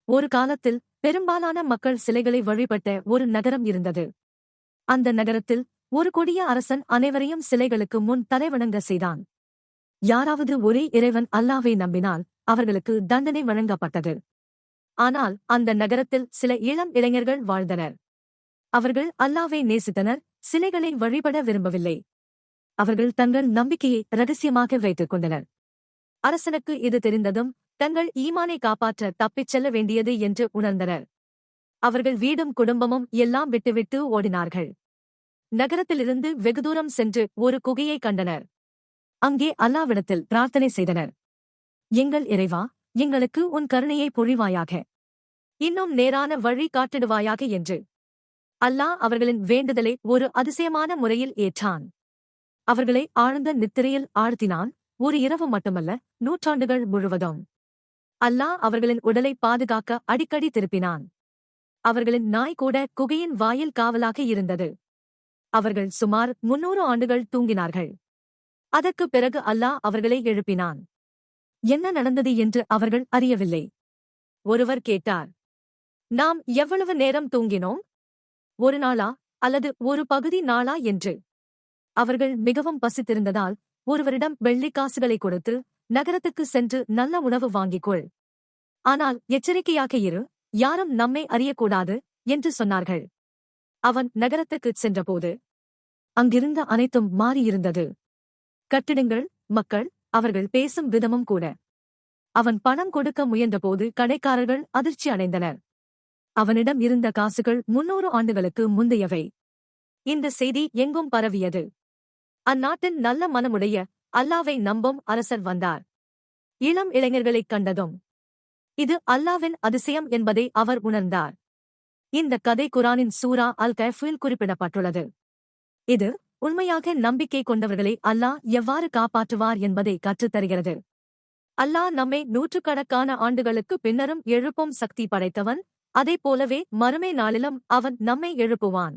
ஒரு காலத்தில் பெரும்பாலான மக்கள் சிலைகளை வழிபட்ட ஒரு நகரம் இருந்தது. அந்த நகரத்தில் ஒரு கொடிய அரசன் அனைவரையும் சிலைகளுக்கு முன் தலைவணங்க செய்தான். யாராவது ஒரே இறைவன் அல்லாவை நம்பினால் அவர்களுக்கு தண்டனை வழங்கப்பட்டது. ஆனால் அந்த நகரத்தில் சில இளம் இளைஞர்கள் வாழ்ந்தனர். அவர்கள் அல்லாவை நேசித்தனர், சிலைகளை வழிபட விரும்பவில்லை. அவர்கள் தங்கள் நம்பிக்கையை ரகசியமாக வைத்துக் கொண்டனர். அரசனுக்கு இது தெரிந்ததும் தங்கள் ஈமானை காப்பாற்ற தப்பிச் செல்ல வேண்டியது என்று உணர்ந்தனர். அவர்கள் வீடும் குடும்பமும் எல்லாம் விட்டுவிட்டு ஓடினார்கள். நகரத்திலிருந்து வெகு தூரம் சென்று ஒரு குகையை கண்டனர். அங்கே அல்லாவிடத்தில் பிரார்த்தனை செய்தனர். எங்கள் இறைவா, எங்களுக்கு உன் கருணையை பொழிவாயாக, இன்னும் நேரான வழி காட்டிடுவாயாக என்று. அல்லாஹ் அவர்களின் வேண்டுதலை ஒரு அதிசயமான முறையில் ஏற்றான். அவர்களை ஆழ்ந்த நித்திரையில் ஆழ்த்தினான். ஒரு இரவு மட்டுமல்ல, நூற்றாண்டுகள் முழுவதும். அல்லாஹ் அவர்களின் உடலை பாதுகாக்க அடிக்கடி திருப்பினான். அவர்களின் நாய் கூட குகையின் வாயில் காவலாக இருந்தது. அவர்கள் சுமார் 300 ஆண்டுகள் தூங்கினார்கள். அதற்குப் பிறகு அல்லாஹ் அவர்களை எழுப்பினான். என்ன நடந்தது என்று அவர்கள் அறியவில்லை. ஒருவர் கேட்டார், நாம் எவ்வளவு நேரம் தூங்கினோம்? ஒரு நாளா அல்லது ஒரு பகுதி நாளா என்று. அவர்கள் மிகவும் பசித்திருந்ததால் ஒருவரிடம் வெள்ளிக்காசுகளை கொடுத்து, நகரத்துக்கு சென்று நல்ல உணவு வாங்கிக்கொள், ஆனால் எச்சரிக்கையாக இரு, யாரும் நம்மை அறியக்கூடாது என்று சொன்னார்கள். அவன் நகரத்துக்குச் சென்றபோது அங்கிருந்த அனைத்தும் மாறியிருந்தது. கட்டிடங்கள், மக்கள், அவர்கள் பேசும் விதமும் கூட. அவன் பணம் கொடுக்க முயன்றபோது கடைக்காரர்கள் அதிர்ச்சி அடைந்தனர். அவனிடம் இருந்த காசுகள் 300 ஆண்டுகளுக்கு முந்தையவை. இந்த செய்தி எங்கும் பரவியது. அந்நாட்டின் நல்ல மனமுடைய அல்லாவை நம்பும் அரசர் வந்தார். இளம் இளைஞர்களைக் கண்டதும் இது அல்லாவின் அதிசயம் என்பதை அவர் உணர்ந்தார். இந்த கதை குரானின் சூரா அல்-கஹ்ஃபில் குறிப்பிடப்பட்டுள்ளது. இது உண்மையாக நம்பிக்கை கொண்டவர்களை அல்லாஹ் எவ்வாறு காப்பாற்றுவார் என்பதை கற்றுத்தருகிறது. அல்லாஹ் நம்மை நூற்றுக்கணக்கான ஆண்டுகளுக்கு பின்னரும் எழுப்பும் சக்தி படைத்தவன். அதைப் போலவே மறுமை நாளிலும் அவன் நம்மை எழுப்புவான்.